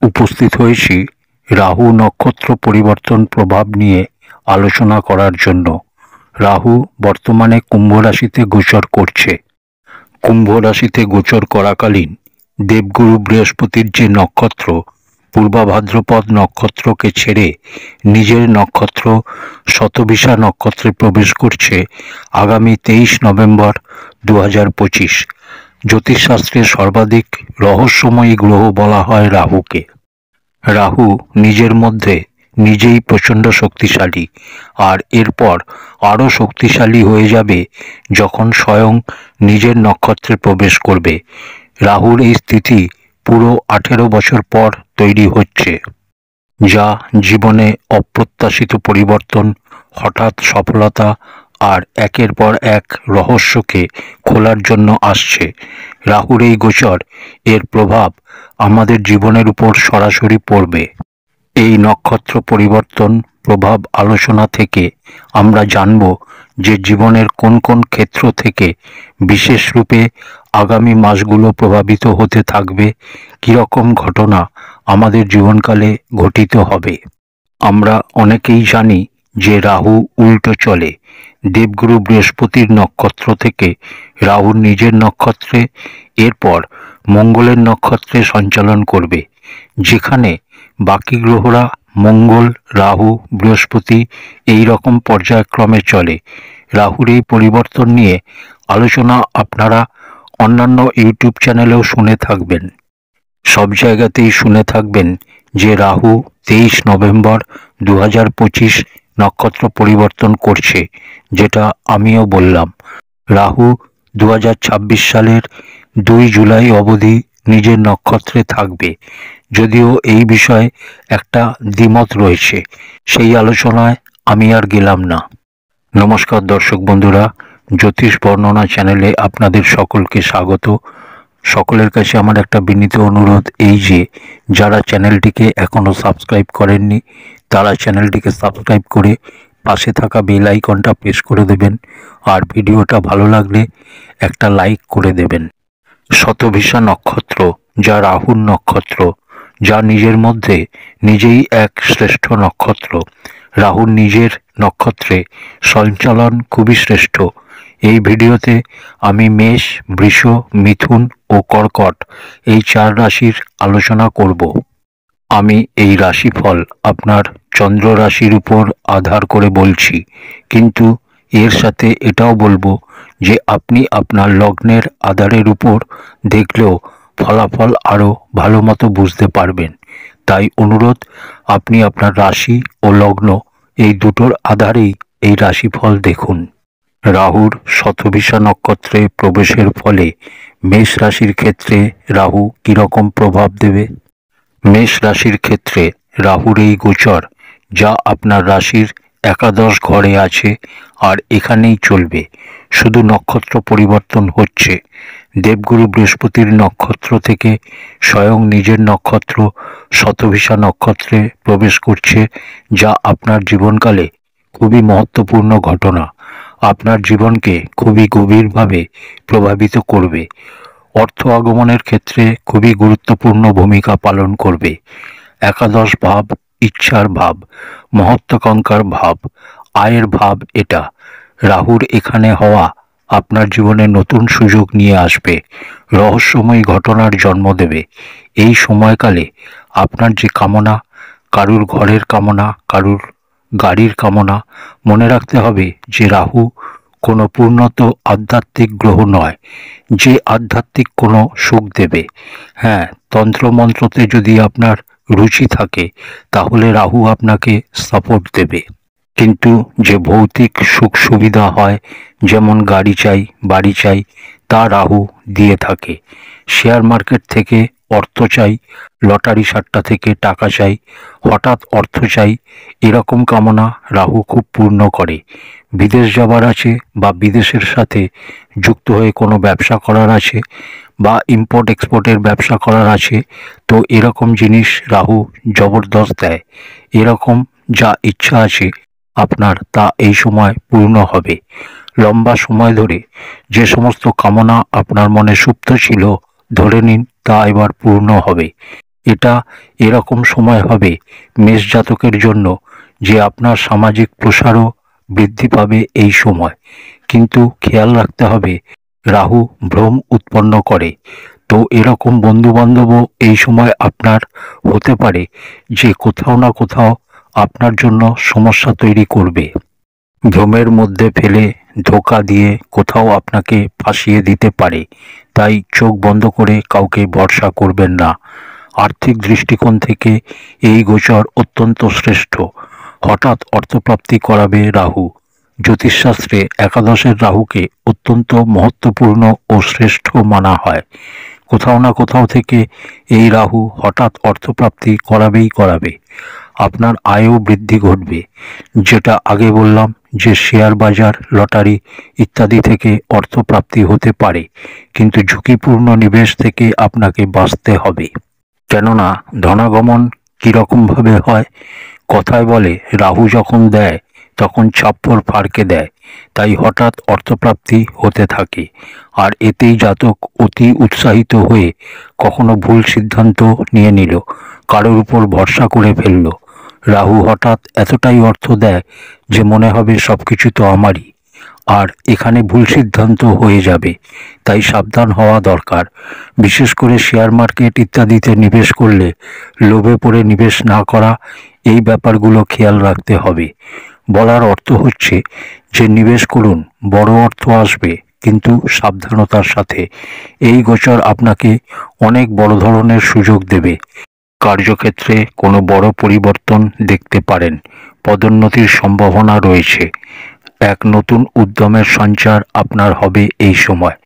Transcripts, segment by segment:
উপস্থিত হয়েছি রাহু নক্ষত্র পরিবর্তন প্রভাব নিয়ে আলোচনা করার জন্য। রাহু বর্তমানে কুম্ভ রাশিতে গোচর করছে। কুম্ভ রাশিতে গোচর করাকালীন দেবগুরু বৃহস্পতির যে নক্ষত্র পূর্বা ভাদ্রপদ নক্ষত্রকে ছেড়ে নিজের নক্ষত্র শতভিসা নক্ষত্রে প্রবেশ করছে আগামী 23 নভেম্বর 2025। জ্যোতিষশাস্ত্রে সর্বাধিক রহস্যময়ী গ্রহ বলা হয় রাহুকে। রাহু নিজের মধ্যে নিজেই প্রচণ্ড শক্তিশালী, আর এরপর আরও শক্তিশালী হয়ে যাবে যখন স্বয়ং নিজের নক্ষত্রে প্রবেশ করবে। রাহুর এই স্থিতি পুরো 18 বছর পর তৈরি হচ্ছে, যা জীবনে অপ্রত্যাশিত পরিবর্তন, হঠাৎ সফলতা আর একের পর এক রহস্যকে খোলার জন্য আসছে। রাহুর এই গোচর এর প্রভাব আমাদের জীবনের উপর সরাসরি পড়বে। এই নক্ষত্র পরিবর্তন প্রভাব আলোচনা থেকে আমরা জানব যে জীবনের কোন কোন ক্ষেত্র থেকে বিশেষ রূপে আগামী মাসগুলো প্রভাবিত হতে থাকবে, কীরকম ঘটনা আমাদের জীবনকালে ঘটিত হবে। আমরা অনেকেই জানি যে রাহু উল্টো চলে। দেবগুরু বৃহস্পতির নক্ষত্র থেকে রাহুর নিজের নক্ষত্রে, এরপর মঙ্গলের নক্ষত্রে সঞ্চালন করবে, যেখানে বাকি গ্রহরা মঙ্গল, রাহু, বৃহস্পতি এই রকম পর্যায়ক্রমে চলে। রাহুর এই পরিবর্তন নিয়ে আলোচনা আপনারা অন্যান্য ইউটিউব চ্যানেলেও শুনে থাকবেন। সব জায়গাতেই শুনে থাকবেন যে রাহু 23 নভেম্বর 2025 নক্ষত্র পরিবর্তন করছে, যেটা আমিও বললাম। রাহু 2026 সালের 2 জুলাই অবধি নিজের নক্ষত্রে থাকবে, যদিও এই বিষয়ে একটা দ্বিমত রয়েছে, সেই আলোচনায় আমি আর গেলাম না। নমস্কার দর্শক বন্ধুরা, জ্যোতিষ বর্ণনা চ্যানেলে আপনাদের সকলকে স্বাগত। সকলের কাছে আমার একটা বিনীত অনুরোধ এই যে, যারা চ্যানেলটিকে এখনও সাবস্ক্রাইব করেননি তারা চ্যানেলটিকে সাবস্ক্রাইব করে পাশে থাকা বেল আইকনটা প্রেস করে দেবেন, আর ভিডিওটা ভালো লাগলে একটা লাইক করে দেবেন। শতভিসা নক্ষত্র, যা রাহুর নক্ষত্র, যা নিজের মধ্যে নিজেই এক শ্রেষ্ঠ নক্ষত্র। রাহুর নিজের নক্ষত্রে সঞ্চালন খুবই শ্রেষ্ঠ। এই ভিডিওতে আমি মেষ, বৃষ, মিথুন ও কর্কট এই 4 রাশির আলোচনা করব। আমি এই রাশিফল আপনার চন্দ্র রাশির উপর আধার করে বলছি, কিন্তু এর সাথে এটাও বলবো যে আপনি আপনার লগ্নের আধারের উপর দেখলেও ফলাফল আরও ভালো মতো বুঝতে পারবেন। তাই অনুরোধ, আপনি আপনার রাশি ও লগ্ন এই দুটোর আধারেই এই রাশিফল দেখুন। রাহুর শতভিসা নক্ষত্রে প্রবেশের ফলে মেষ রাশির ক্ষেত্রে রাহু কীরকম প্রভাব দেবে। মেষ রাশির ক্ষেত্রে রাহুর এই গোচর, যা আপনার রাশির একাদশ ঘরে আছে আর এখানেই চলবে। শুধু নক্ষত্র পরিবর্তন হচ্ছে, দেবগুরু বৃহস্পতির নক্ষত্র থেকে স্বয়ং নিজের নক্ষত্র শতভিসা নক্ষত্রে প্রবেশ করছে, যা আপনার জীবনকালে খুবই মহত্বপূর্ণ ঘটনা। আপনার জীবনকে খুবই গভীরভাবে প্রভাবিত করবে। অর্থ আগমনের ক্ষেত্রে খুবই গুরুত্বপূর্ণ ভূমিকা পালন করবে। একাদশ ভাব ইচ্ছার ভাব, মহত্ত্বাকাঙ্ক্ষার ভাব, আয়ের ভাব। এটা রাহুর এখানে হওয়া আপনার জীবনে নতুন সুযোগ নিয়ে আসবে, রহস্যময় ঘটনার জন্ম দেবে। এই সময়কালে আপনার যে কামনা, কারুর ঘরের কামনা, কারুর গাড়ির কামনা, মনে রাখতে হবে যে রাহু কোনো পূর্ণত আধ্যাত্মিক গ্রহ নয় যে আধ্যাত্মিক কোনো সুখ দেবে। হ্যাঁ, তন্ত্রমন্ত্রতে যদি আপনার রুচি থাকে তাহলে রাহু আপনাকে সাপোর্ট দেবে, কিন্তু যে ভৌতিক সুখ সুবিধা হয়, যেমন গাড়ি চাই, বাড়ি চাই, তা রাহু দিয়ে থাকে। শেয়ার মার্কেট থেকে অর্থ চাই, লটারি সাট্টা থেকে টাকা চাই, হঠাৎ অর্থ চাই, এরকম কামনা রাহু খুব পূর্ণ করে। বিদেশ যাবার আছে বা বিদেশের সাথে যুক্ত হয়ে কোনো ব্যবসা করার আছে বা ইম্পোর্ট এক্সপোর্টের ব্যবসা করার আছে, তো এরকম জিনিস রাহু জবরদস্ত দেয়। এরকম যা ইচ্ছা আছে আপনার, তা এই সময় পূর্ণ হবে। লম্বা সময় ধরে যে সমস্ত কামনা আপনার মনে সুপ্ত ছিল, ধরে নিন তা এবার পূর্ণ হবে। এটা এরকম সময় হবে মেষ জাতকের জন্য যে আপনার সামাজিক প্রসারও বৃদ্ধি পাবে এই সময়। কিন্তু খেয়াল রাখতে হবে, রাহু ভ্রম উৎপন্ন করে। তো এরকম বন্ধুবান্ধবও এই সময় আপনার হতে পারে যে কোথাও না কোথাও আপনার জন্য সমস্যা তৈরি করবে। ভ্রমের মধ্যে ফেলে ধোঁকা দিয়ে কোথাও আপনাকে ফাঁসিয়ে দিতে পারে। তাই চোখ বন্ধ করে কাউকে ভরসা করবেন না। আর্থিক দৃষ্টিকোণ থেকে এই গোচর অত্যন্ত শ্রেষ্ঠ। হঠাৎ অর্থপ্রাপ্তি করাবে রাহু। জ্যোতিষশাস্ত্রে একাদশের রাহুকে অত্যন্ত মহত্বপূর্ণ ও শ্রেষ্ঠ মানা হয়। কোথাও না কোথাও থেকে এই রাহু হঠাৎ অর্থপ্রাপ্তি করাবে। আপনার আয়ও বৃদ্ধি ঘটবে। যেটা আগে বললাম যে শেয়ার বাজার, লটারি ইত্যাদি থেকে অর্থপ্রাপ্তি হতে পারে, কিন্তু ঝুঁকিপূর্ণ নিবেশ থেকে আপনাকে বাঁচতে হবে। কেননা ধনাগমন কীরকমভাবে হয়? কথায় বলে রাহু যখন দেয় তখন ছাপ্পর ফাড়কে দেয়। তাই হঠাৎ অর্থপ্রাপ্তি হতে থাকে। আর এতেই জাতক অতি উৎসাহিত হয়ে কখনো ভুল সিদ্ধান্ত নিয়ে নিল, কারোর উপর ভরসা করে ফেলল। রাহু হঠাৎ এতটাই অর্থ দেয় যে মনে হবে সব কিছু তো আমারই, আর এখানে ভুল সিদ্ধান্ত হয়ে যাবে। তাই সাবধান হওয়া দরকার। বিশেষ করে শেয়ার মার্কেট ইত্যাদিতে নিবেশ করলে লোভে পড়ে নিবেশ না করা, এই ব্যাপারগুলো খেয়াল রাখতে হবে। বলার অর্থ হচ্ছে যে নিবেশ করুন, বড় অর্থ আসবে, কিন্তু সাবধানতার সাথে। এই গোচর আপনাকে অনেক বড় ধরনের সুযোগ দেবে। কার্যক্ষেত্রে কোনো বড় পরিবর্তন দেখতে পারেন। পদোন্নতির সম্ভাবনা রয়েছে। এক নতুন উদ্যমের সঞ্চার আপনার হবে এই সময়।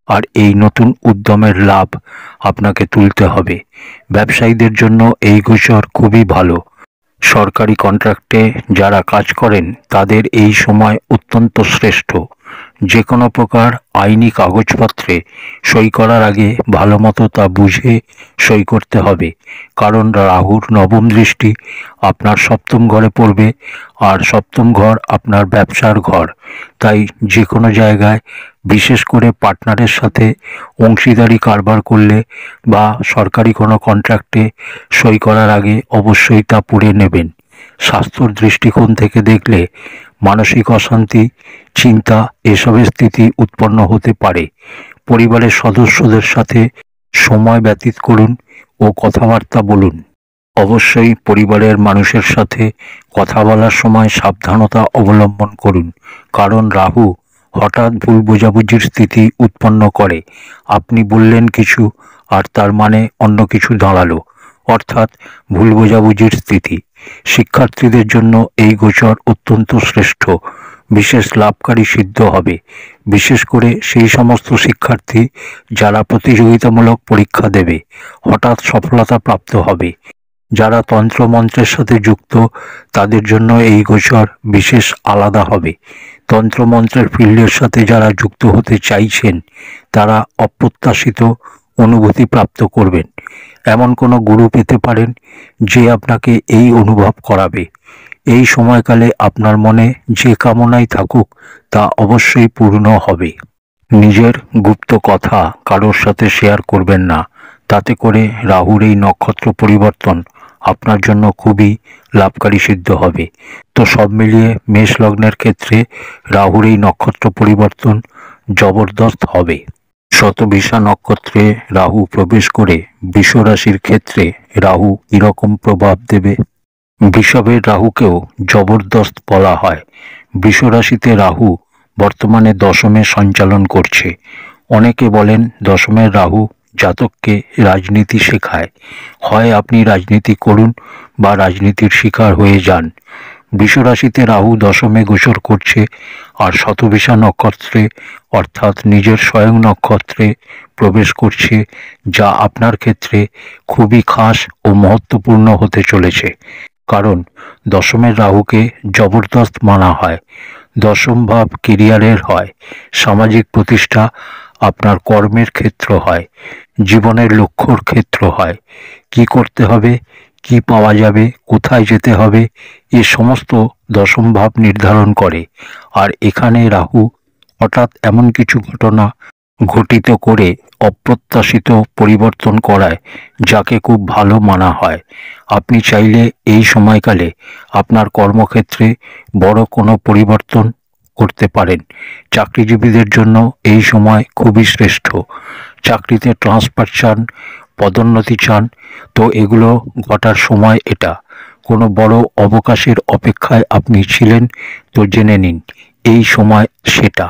আর এই নতুন উদ্যমের লাভ আপনাকে তুলতে হবে। ব্যবসায়ীদের জন্য এই গোচর খুবই ভালো। সরকারি কন্ট্রাক্টে যারা কাজ করেন তাদের এই সময় অত্যন্ত শ্রেষ্ঠ। যে কোনো প্রকার আইনি কাগজপত্রে সই করার আগে ভালো মতো তা বুঝে সই করতে হবে। কারণ রাহুর নবম দৃষ্টি আপনার সপ্তম ঘরে পড়বে, আর সপ্তম ঘর আপনার ব্যবসার ঘর। তাই যে কোনো জায়গায়, বিশেষ করে পার্টনারের সাথে অংশীদারি কারবার করলে বা সরকারি কোনো কন্ট্রাক্টে সই করার আগে অবশ্যই তা পড়ে নেবেন। স্বাস্থ্যর দৃষ্টিকোণ থেকে দেখলে মানসিক অশান্তি, চিন্তা এসবের স্থিতি উৎপন্ন হতে পারে। পরিবারের সদস্যদের সাথে সময় ব্যতীত করুন ও কথাবার্তা বলুন। অবশ্যই পরিবারের মানুষের সাথে কথা বলার সময় সাবধানতা অবলম্বন করুন, কারণ রাহু হঠাৎ ভুল বোঝাবুঝির স্থিতি উৎপন্ন করে। আপনি বললেন কিছু আর তার মানে অন্য কিছু দাঁড়ালো, অর্থাৎ ভুল বোঝাবুঝির স্থিতি। শিক্ষার্থীদের জন্য এই গোচর অত্যন্ত শ্রেষ্ঠ। বিশেষ লাভকারী সিদ্ধ হবে। বিশেষ করে সেই সমস্ত শিক্ষার্থী যারা প্রতিযোগিতামূলক পরীক্ষা দেবে, হঠাৎ সফলতা প্রাপ্ত হবে। যারা তন্ত্রমন্ত্রের সাথে যুক্ত তাদের জন্য এই গোচর বিশেষ আলাদা হবে। তন্ত্রমন্ত্রের ফিল্ডের সাথে যারা যুক্ত হতে চাইছেন তারা অপ্রত্যাশিত অনুভূতি প্রাপ্ত করবেন। এমন কোনো গুরু পেতে পারেন যে আপনাকে এই অনুভব করাবে। এই সময়কালে আপনার মনে যে কামনাই থাকুক তা অবশ্যই পূর্ণ হবে। নিজের গুপ্ত কথা কারোর সাথে শেয়ার করবেন না। তাতে করে রাহুর এই নক্ষত্র পরিবর্তন আপনার জন্য খুবই লাভকারী সিদ্ধ হবে। তো সব মিলিয়ে মেষ লগ্নের ক্ষেত্রে রাহুর এই নক্ষত্র পরিবর্তন জবরদস্ত হবে। শতভিষা নক্ষত্রে রাহু প্রবেশ করে বৃষ রাশির ক্ষেত্রে রাহু এরকম প্রভাব দেবে। বৃষভের রাহুকেও জবরদস্ত বলা হয়। বৃষ রাশিতে রাহু বর্তমানে দশমে সঞ্চালন করছে। অনেকে বলেন দশমের রাহু জাতককে রাজনীতি শেখায়। হয় আপনি রাজনীতি করুন বা রাজনীতির শিকার হয়ে যান। বৃষ রাশিতে রাহু দশমে গোচর করছে, আর শতভিষা নক্ষত্রে অর্থাৎ নিজের স্বয়ং নক্ষত্রে প্রবেশ করছে, যা আপনার ক্ষেত্রে খুবই খাস ও মহত্বপূর্ণ হতে চলেছে। কারণ দশমের রাহুকে জবরদস্ত মানা হয়। দশম ভাব কেরিয়ারের হয়, সামাজিক প্রতিষ্ঠা, আপনার কর্মের ক্ষেত্র হয়, জীবনের লক্ষ্যর ক্ষেত্র হয়। কি করতে হবে, কি পাওয়া যাবে, কোথায় যেতে হবে, এ সমস্ত দশম ভাব নির্ধারণ করে। আর এখানে রাহু হঠাৎ এমন কিছু ঘটনা ঘটিত করে অপ্রত্যাশিত পরিবর্তন করায় যাকে খুব ভালো মানা হয়। আপনি চাইলে এই সময়কালে আপনার কর্মক্ষেত্রে বড় কোনো পরিবর্তন করতে পারেন। চাকরিজীবীদের জন্য এই সময় খুবই শ্রেষ্ঠ। চাকরিতে ট্রান্সফার চান, পদোন্নতি চান, তো এগুলো ঘটার সময় এটা। কোনো বড় অবকাশের অপেক্ষায় আপনি ছিলেন, তো জেনে নিন এই সময় সেটা।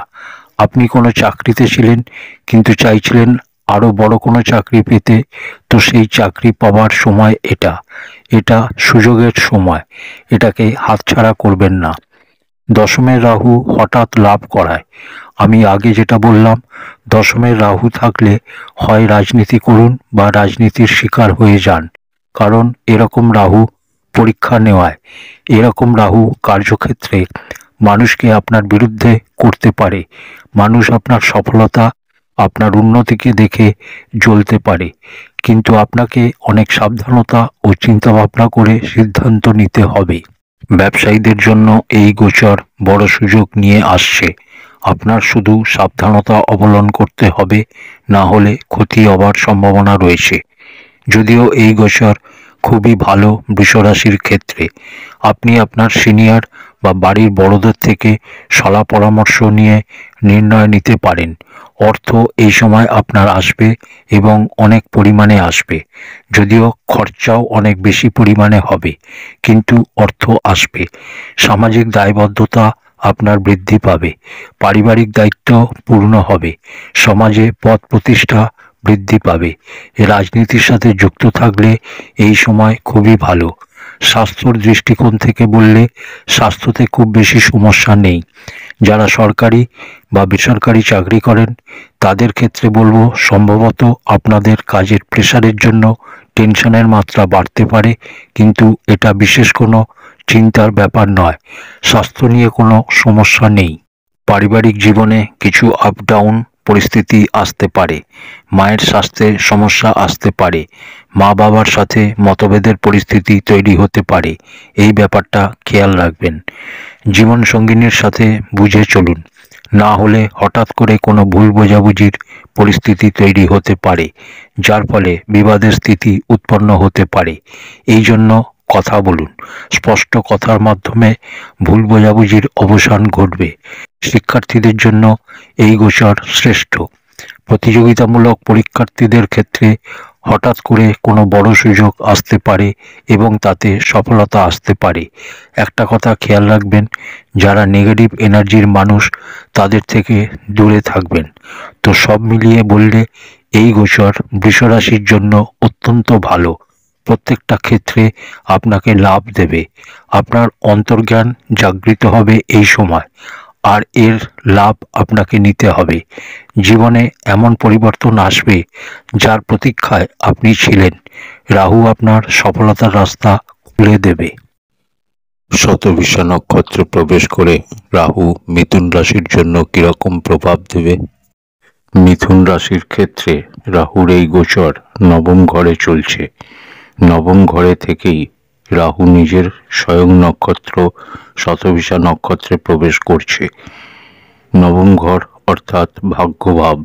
আপনি কোনো চাকরিতে ছিলেন কিন্তু চাইছিলেন আরও বড় কোনো চাকরি পেতে, তো সেই চাকরি পাওয়ার সময় এটা। এটা সুযোগের সময়, এটাকে হাতছাড়া করবেন না। দশমের রাহু হঠাৎ লাভ করায়। আমি আগে যেটা বললাম, দশমের রাহু থাকলে হয় রাজনীতি করুন বা রাজনীতির শিকার হয়ে যান, কারণ এরকম রাহু পরীক্ষা নেওয়ায়। এরকম রাহু কার্যক্ষেত্রে মানুষকে আপনার বিরুদ্ধে করতে পারে। মানুষ আপনার সফলতা, আপনার উন্নতিকে দেখে জ্বলতে পারে, কিন্তু আপনাকে অনেক সাবধানতা ও চিন্তাভাবনা করে সিদ্ধান্ত নিতে হবে। ব্যবসায়ীদের জন্য এই গোচর বড় সুযোগ নিয়ে আসছে। আপনার শুধু সাবধানতা অবলম্বন করতে হবে, না হলে ক্ষতি হবার সম্ভাবনা রয়েছে। যদিও এই গোচর খুবই ভালো বৃষরাশির ক্ষেত্রে। আপনি আপনার সিনিয়র বা বাড়ির বড়দের থেকে সলা পরামর্শ নিয়ে নির্ণয় নিতে পারেন। অর্থ এই সময় আপনার আসবে এবং অনেক পরিমাণে আসবে। যদিও খরচাও অনেক বেশি পরিমাণে হবে, কিন্তু অর্থ আসবে। সামাজিক দায়বদ্ধতা আপনার বৃদ্ধি পাবে। পারিবারিক দায়িত্ব পূর্ণ হবে। সমাজে পদ প্রতিষ্ঠা বৃদ্ধি পাবে। রাজনীতির সাথে যুক্ত থাকলে এই সময় খুবই ভালো। স্বাস্থ্যর দৃষ্টিকোণ থেকে বললে স্বাস্থ্যতে খুব বেশি সমস্যা নেই। যারা সরকারি বা বেসরকারি চাকরি করেন তাদের ক্ষেত্রে বলবো, সম্ভবত আপনাদের কাজের প্রেশারের জন্য টেনশনের মাত্রা বাড়তে পারে, কিন্তু এটা বিশেষ কোনো চিন্তার ব্যাপার নয়। স্বাস্থ্য নিয়ে কোনো সমস্যা নেই। পারিবারিক জীবনে কিছু আপ ডাউন পরিস্থিতি আসতে পারে। মায়ের স্বাস্থ্যে সমস্যা আসতে পারে। মা বাবার সাথে মতভেদের পরিস্থিতি তৈরি হতে পারে। এই ব্যাপারটা খেয়াল রাখবেন। জীবনসঙ্গিনীর সাথে বুঝে চলুন, না হলে হঠাৎ করে কোনো ভুল বোঝাবুঝির পরিস্থিতি তৈরি হতে পারে, যার ফলে বিবাদের স্থিতি উৎপন্ন হতে পারে। এই জন্য কথা বলুন। স্পষ্ট কথার মাধ্যমে ভুল বোঝাবুঝির অবসান ঘটবে। শিক্ষার্থীদের জন্য এই গোচর শ্রেষ্ঠ। প্রতিযোগিতামূলক পরীক্ষার্থীদের ক্ষেত্রে হঠাৎ করে কোনো বড় সুযোগ আসতে পারে এবং তাতে সফলতা আসতে পারে। একটা কথা খেয়াল রাখবেন, যারা নেগেটিভ এনার্জির মানুষ তাদের থেকে দূরে থাকবেন। তো সব মিলিয়ে বললে এই গোচর বৃষরাশির জন্য অত্যন্ত ভালো। প্রত্যেকটা ক্ষেত্রে আপনাকে লাভ দেবে। আপনার অন্তর্জ্ঞান জাগৃত হবে এই সময়, আর এর লাভ আপনাকে নিতে হবে। জীবনে এমন পরিবর্তন আসবে যার প্রতীক্ষায় আপনি ছিলেন। রাহু আপনার সফলতার রাস্তা খুলে দেবে। শতভিষা নক্ষত্রে প্রবেশ করে রাহু মিথুন রাশির জন্য কিরকম প্রভাব দেবে? মিথুন রাশির ক্ষেত্রে রাহুর এই গোচর নবম ঘরে চলছে। নবম ঘরে থেকেই রাহু নিজের স্বয়ং নক্ষত্র শতভিষা নক্ষত্রে প্রবেশ করছে। নবম ঘর অর্থাৎ ভাগ্যভাব।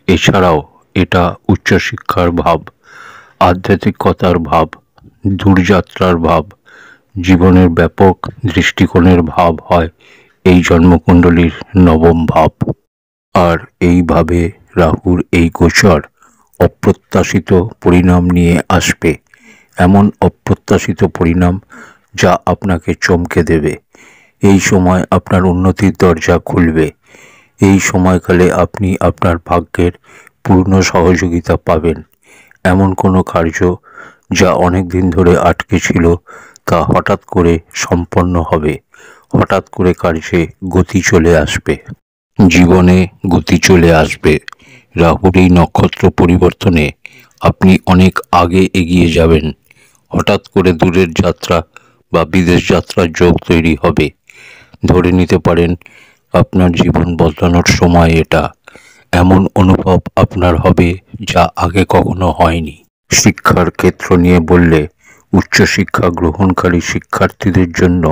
এছাড়াও এটা উচ্চশিক্ষার ভাব, আধ্যাত্মিকতার ভাব, দূরযাত্রার ভাব, জীবনের ব্যাপক দৃষ্টিকোণের ভাব হয় এই জন্মকুণ্ডলীর নবম ভাব। আর এইভাবে রাহুর এই গোচর অপ্রত্যাশিত পরিণাম নিয়ে আসবে। এমন অপ্রত্যাশিত পরিণাম যা আপনাকে চমকে দেবে। এই সময় আপনার উন্নতির দরজা খুলবে। এই সময়কালে আপনি আপনার ভাগ্যের পূর্ণ সহযোগিতা পাবেন। এমন কোনো কার্য যা অনেক দিন ধরে আটকে ছিল তা হঠাৎ করে সম্পন্ন হবে। হঠাৎ করে কার্যে গতি চলে আসবে। জীবনে গতি চলে আসবে। রাহুর এই নক্ষত্র পরিবর্তনে আপনি অনেক আগে এগিয়ে যাবেন। হঠাৎ করে দূরের যাত্রা বা বিদেশ যাত্রার যোগ তৈরি হবে। ধরে নিতে পারেন আপনার জীবন বদলানোর সময় এটা। এমন অনুভব আপনার হবে যা আগে কখনো হয়নি। শিক্ষার ক্ষেত্র নিয়ে বললে উচ্চশিক্ষা গ্রহণকারী শিক্ষার্থীদের জন্য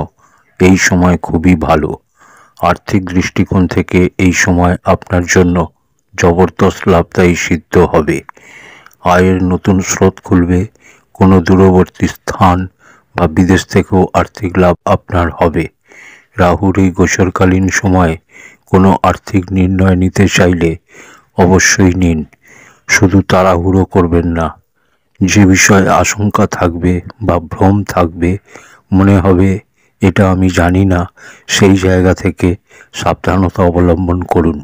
এই সময় খুবই ভালো। আর্থিক দৃষ্টিকোণ থেকে এই সময় আপনার জন্য জবরদস্ত লাভদায়ী সিদ্ধ হবে। আয়ের নতুন স্রোত খুলবে। কোনো দূরবর্তী স্থান বা বিদেশ থেকেও আর্থিক লাভ আপনার হবে। রাহুর এই গোচরকালীন সময়ে কোনো আর্থিক নির্ণয় নিতে চাইলে অবশ্যই নিন, শুধু তাড়াহুড়ো করবেন না। যে বিষয়ে আশঙ্কা থাকবে বা ভ্রম থাকবে, মনে হবে এটা আমি জানি না, সেই জায়গা থেকে সাবধানতা অবলম্বন করুন।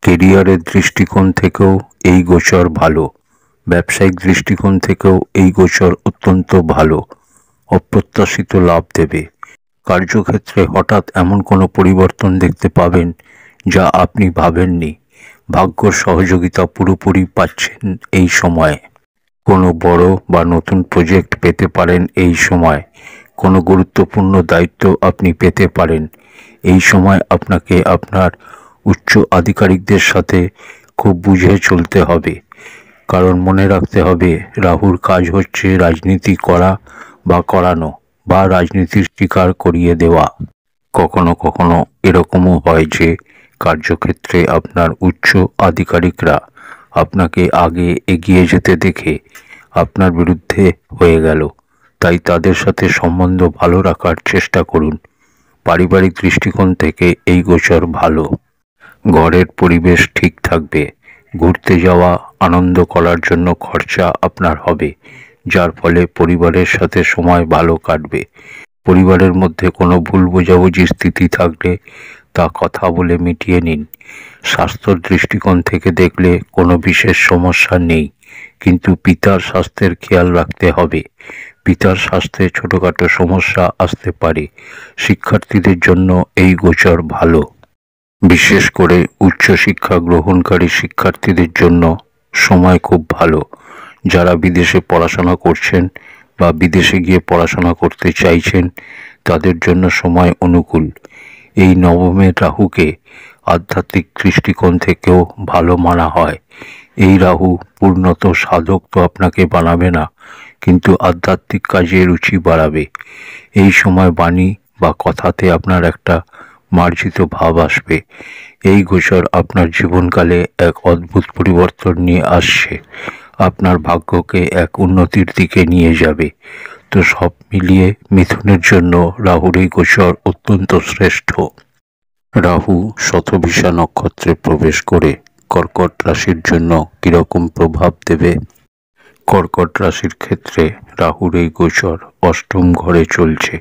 কেরিয়ারের দৃষ্টিকোণ থেকেও এই গোচর ভালো। ব্যবসায়িক দৃষ্টিকোণ থেকেও এই গোচর অত্যন্ত ভালো। অপ্রত্যাশিত লাভ দেবে। কার্যক্ষেত্রে হঠাৎ এমন কোনো পরিবর্তন দেখতে পাবেন যা আপনি ভাবেননি। ভাগ্যর সহযোগিতা পুরোপুরি পাচ্ছেন এই সময়ে। কোনো বড় বা নতুন প্রজেক্ট পেতে পারেন এই সময়। কোনো গুরুত্বপূর্ণ দায়িত্ব আপনি পেতে পারেন এই সময়। আপনাকে আপনার উচ্চ আধিকারিকদের সাথে খুব বুঝে চলতে হবে, কারণ মনে রাখতে হবে রাহুর কাজ হচ্ছে রাজনীতি করা বা করানো, বা রাজনীতির শিকার করিয়ে দেওয়া। কখনো কখনো এরকমও হয় যে কার্যক্ষেত্রে আপনার উচ্চ আধিকারিকরা আপনাকে আগে এগিয়ে যেতে দেখে আপনার বিরুদ্ধে হয়ে গেল। তাই তাদের সাথে সম্বন্ধ ভালো রাখার চেষ্টা করুন। পারিবারিক দৃষ্টিকোণ থেকে এই গোচর ভালো। ঘরের পরিবেশ ঠিক থাকবে। ঘুরতে যাওয়া, আনন্দ করার জন্য খরচা আপনার হবে, যার ফলে পরিবারের সাথে সময় ভালো কাটবে। পরিবারের মধ্যে কোনো ভুল বোঝাবুঝির স্থিতি থাকলে তা কথা বলে মিটিয়ে নিন। স্বাস্থ্যর দৃষ্টিকোণ থেকে দেখলে কোনো বিশেষ সমস্যা নেই, কিন্তু পিতার স্বাস্থ্যের খেয়াল রাখতে হবে। পিতার স্বাস্থ্যে ছোটোখাটো সমস্যা আসতে পারে। শিক্ষার্থীদের জন্য এই গোচর ভালো। বিশেষ করে উচ্চশিক্ষা গ্রহণকারী শিক্ষার্থীদের জন্য সময় খুব ভালো। যারা বিদেশে পড়াশোনা করছেন বা বিদেশে গিয়ে পড়াশোনা করতে চাইছেন, তাদের জন্য সময় অনুকূল। এই নবমের রাহুকে আধ্যাত্মিক দৃষ্টিকোণ থেকেও ভালো মানা হয়। এই রাহু পূর্ণত সাধক তো আপনাকে বানাবে না, কিন্তু আধ্যাত্মিক কাজে রুচি বাড়াবে। এই সময় বাণী বা কথাতে আপনার একটা মার্জিত ভাব আসবে। এই গোচর আপনার জীবনকালে এক অদ্ভুত পরিবর্তন নিয়ে আসছে। আপনার ভাগ্যকে এক উন্নতির দিকে নিয়ে যাবে। তো সব মিলিয়ে মিথুনের জন্য রাহুর এই গোচর অত্যন্ত শ্রেষ্ঠ। রাহু শতভিষা নক্ষত্রে প্রবেশ করে কর্কট রাশির জন্য কীরকম প্রভাব দেবে? কর্কট রাশির ক্ষেত্রে রাহুর এই গোচর অষ্টম ঘরে চলছে।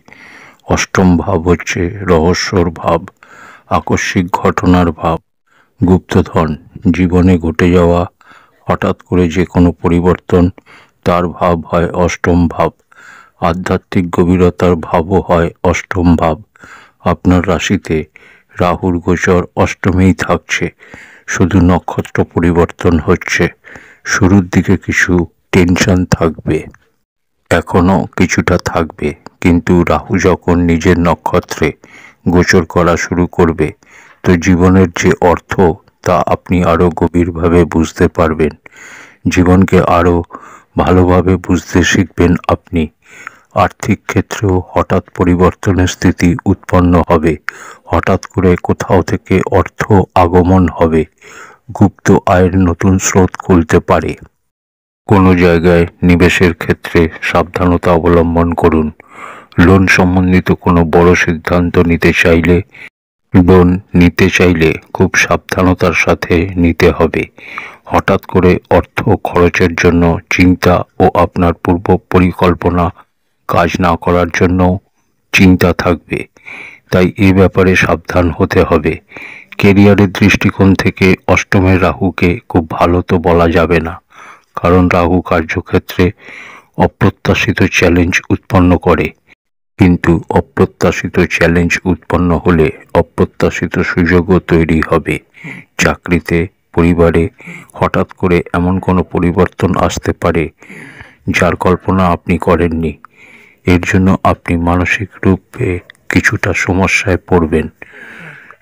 অষ্টম ভাব হচ্ছে রহস্যর ভাব, আকস্মিক ঘটনার ভাব, গুপ্তধন, জীবনে ঘটে যাওয়া হঠাৎ করে যে কোনো পরিবর্তন, তার ভাব হয় অষ্টম ভাব। আধ্যাত্মিক গভীরতার ভাবও হয় অষ্টম ভাব। আপনার রাশিতে রাহুর গোচর অষ্টমেই থাকছে, শুধু নক্ষত্র পরিবর্তন হচ্ছে। শুরুর দিকে কিছু টেনশন থাকবে, এখনও কিছুটা থাকবে, কিন্তু রাহু যখন নিজের নক্ষত্রে গোচর করা শুরু করবে, তো জীবনের যে অর্থ তা আপনি আরও গভীরভাবে বুঝতে পারবেন। জীবনকে আরও ভালোভাবে বুঝতে শিখবেন আপনি। আর্থিক ক্ষেত্রেও হঠাৎ পরিবর্তনের স্থিতি উৎপন্ন হবে। হঠাৎ করে কোথাও থেকে অর্থ আগমন হবে। গুপ্ত আয়ের নতুন স্রোত খুলতে পারে। কোনো জায়গায় নিবেশের ক্ষেত্রে সাবধানতা অবলম্বন করুন। লোন সম্বন্ধিত কোনো বড় সিদ্ধান্ত লোন নিতে চাইলে খুব সাবধানতার সাথে নিতে হবে। হঠাৎ করে অর্থ খরচের জন্য চিন্তা ও আপনার পূর্ব পরিকল্পনা কাজ না করার জন্য চিন্তা থাকবে, তাই এ ব্যাপারে সাবধান হতে হবে। কেরিয়ারের দৃষ্টিকোণ থেকে অষ্টমের রাহুকে খুব ভালো তো বলা যাবে না, কারণ রাহু কার্যক্ষেত্রে অপ্রত্যাশিত চ্যালেঞ্জ উৎপন্ন করে। কিন্তু অপ্রত্যাশিত চ্যালেঞ্জ উৎপন্ন হলে অপ্রত্যাশিত সুযোগও তৈরি হবে। চাকরিতে, পরিবারে হঠাৎ করে এমন কোনো পরিবর্তন আসতে পারে যার কল্পনা আপনি করেননি। এর জন্য আপনি মানসিক রূপে কিছুটা সমস্যায় পড়বেন।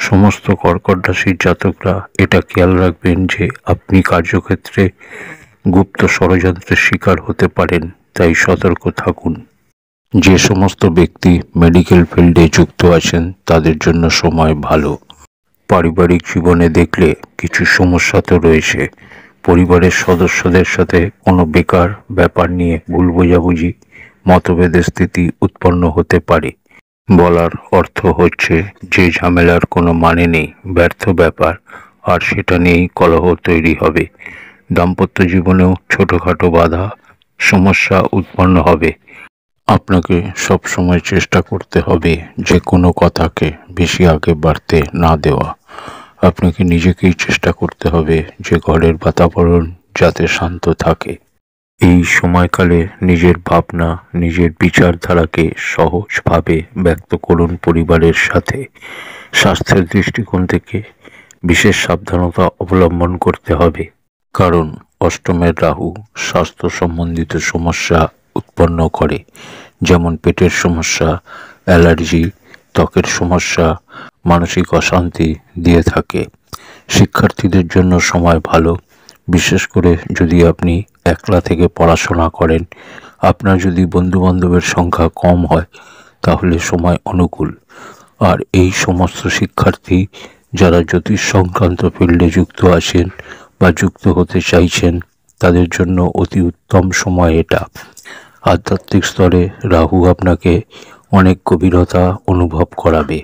সমস্ত কর্কট রাশির জাতকরা এটা খেয়াল রাখবেন যে আপনি কার্যক্ষেত্রে গুপ্ত ষড়যন্ত্রের শিকার হতে পারেন, তাই সতর্ক থাকুন। যে সমস্ত ব্যক্তি মেডিকেল ফিল্ডে যুক্ত আছেন তাদের জন্য সময় ভালো। পারিবারিক জীবনে দেখলে কিছু সমস্যা তো রয়েছে। পরিবারের সদস্যদের সাথে কোনো বেকার ব্যাপার নিয়ে ভুল বোঝাবুঝি, মতভেদের স্থিতি উৎপন্ন হতে পারে। বলার অর্থ হচ্ছে যে ঝামেলার কোনো মানে নেই, ব্যর্থ ব্যাপার, আর সেটা নিয়েই কলহ তৈরি হবে। দাম্পত্য জীবনেও ছোটোখাটো বাধা, সমস্যা উৎপন্ন হবে। আপনাকে সবসময় চেষ্টা করতে হবে যে কোনো কথাকে বেশি আগে বাড়তে না দেওয়া। আপনাকে নিজেকেই চেষ্টা করতে হবে যে ঘরের বাতাবরণ যাতে শান্ত থাকে। এই সময়কালে নিজের ভাবনা, নিজের বিচারধারাকে সহজভাবে ব্যক্ত করুন পরিবারের সাথে। স্বাস্থ্যের দৃষ্টিকোণ থেকে বিশেষ সাবধানতা অবলম্বন করতে হবে, কারণ অষ্টমের রাহু স্বাস্থ্য সম্বন্ধিত সমস্যা উৎপন্ন করে, যেমন পেটের সমস্যা, অ্যালার্জি, ত্বকের সমস্যা, মানসিক অশান্তি দিয়ে থাকে। শিক্ষার্থীদের জন্য সময় ভালো, বিশেষ করে যদি আপনি একলা থেকে পড়াশোনা করেন। আপনার যদি বন্ধুবান্ধবের সংখ্যা কম হয় তাহলে সময় অনুকূল। আর এই সমস্ত শিক্ষার্থী যারা জ্যোতিষ সংক্রান্ত ফিল্ডে যুক্ত আছেন বা যুক্ত হতে চাইছেন, তাদের জন্য অতি উত্তম সময় এটা। আধ্যাত্মিক স্তরে রাহু আপনাকে অনেক গভীরতা অনুভব করাবে।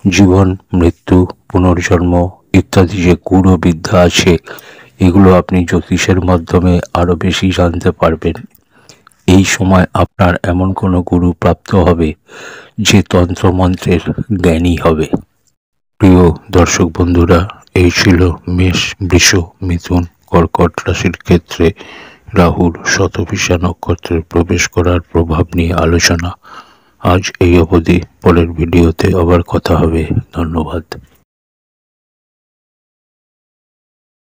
জীবন, মৃত্যু, পুনর্জন্ম ইত্যাদি যে গূঢ় বিদ্যা আছে, এগুলো আপনি জ্যোতিষের মাধ্যমে আরও বেশি জানতে পারবেন। এই সময় আপনার এমন কোনো গুরু প্রাপ্ত হবে যে তন্ত্রমন্ত্রের জ্ঞানী হবে। প্রিয় দর্শক বন্ধুরা, এই ছিল মেষ, বৃষ, মিথুন, কর্কট রাশির ক্ষেত্রে রাহুর শতভিষা নক্ষত্রের প্রবেশ করার প্রভাব নিয়ে আলোচনা। আজ এই অবধি, পরের ভিডিওতে আবার কথা হবে। ধন্যবাদ।